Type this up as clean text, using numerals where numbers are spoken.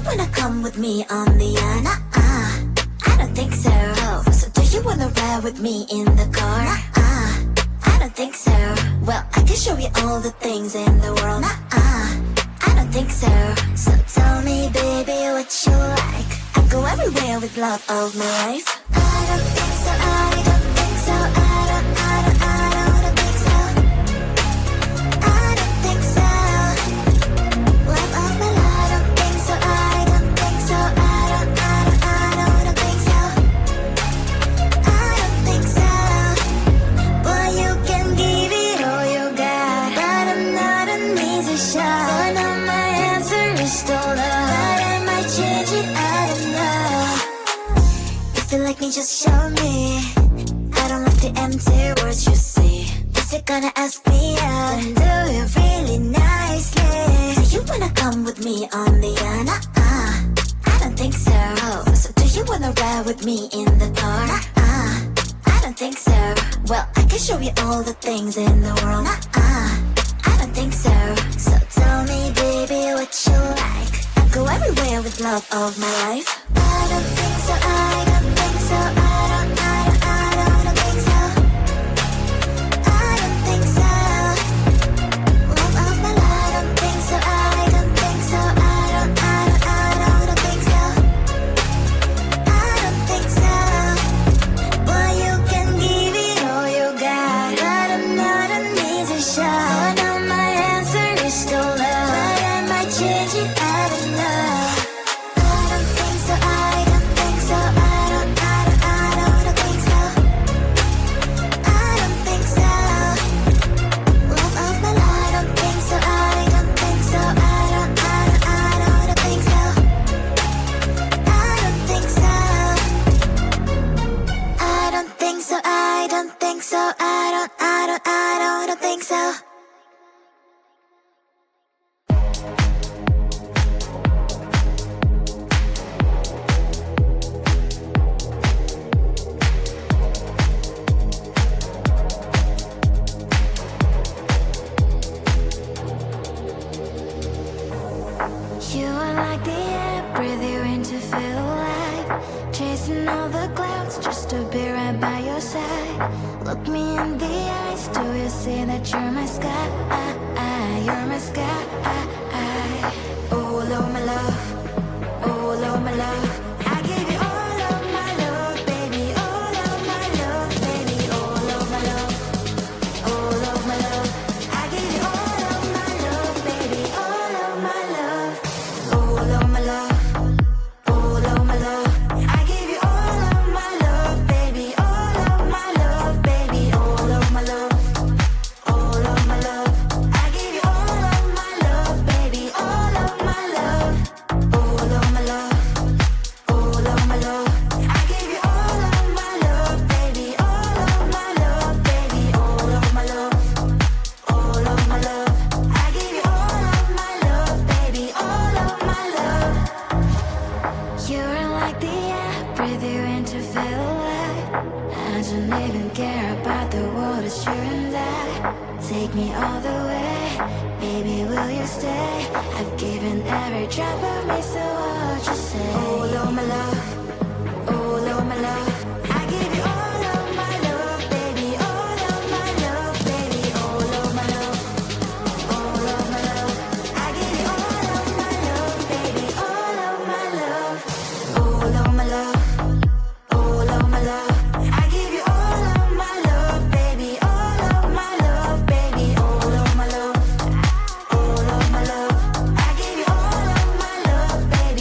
wanna come with me on the I don't think so. So do you wanna ride with me in the car? I don't think so. Well, I can show you all the things in the world. I don't think so. So tell me, baby, what you like. I go everywhere with love of my life. I don't think so. I don't think so. I don't think so. I don't think so. Love of my life. I don't think so. I don't think so. I don't think so. I don't think so. Boy, you can give it all you got, but I'm not an easy shot. So now my answer is still no, but I might change it. I don't know. If you like me, just show me. I don't like the empty words you say. If you're gonna ask me out, then do it really nicely. Do you wanna come with me on the I don't think so. So do you wanna ride with me in the car? I don't think so. Well, I can show you all the things in the world. I don't think so. So tell me, baby, what you like. I go everywhere with love of my life. I don't think so. I don't think so. I don't think so. I don't think so. Love of my life. I don't think so. I don't think so. I don't think so. I don't think so. Boy, you can give it all you got, but I'm not an easy shot. So now my answer is still no, but I might change it. I don't know. I don't think so. I don't think so. I don't think so. I don't think so. Love of my life. I don't think so. I don't think so. I don't think so. I don't think so. I don't think so. I don't think so. I don't think so. You are like the air, breathe you in to feel alive. Chasing all the clouds just to be right by your side. Look me in the eyes, do you see that you're my sky? You're my sky. Oh, Lord, my love. Oh, Lord, my love. I give you all of my love, baby. All of my love, baby. All of my love. All of my love. I give you all of my love, baby. All of my love. All of my love. All of my love. I give you all of my love, baby. All of my love, baby. All of my love. All of my love. I give you all of my love, baby. All of my love. All of my love. All of my love. I give you all of my love, baby. All of my love, baby. All of my love. All of my love. I give you all of my love, baby. All of my love. You're like the air, breathe you in to feel alive. I don't even care about the world, it's you and I. Take me all the way, baby, will you stay? I've given every drop of me, so what you say? Oh, Lord, my love. Oh, Lord, my love. I give you all of my love, baby. All of my love, baby. All of my love. All of my love. I give you all of my love, baby. All of my love. All of my love. All of my love. I give you all of my love, baby. All of my love, baby. All of my love. All of my love. I give you all of my love, baby.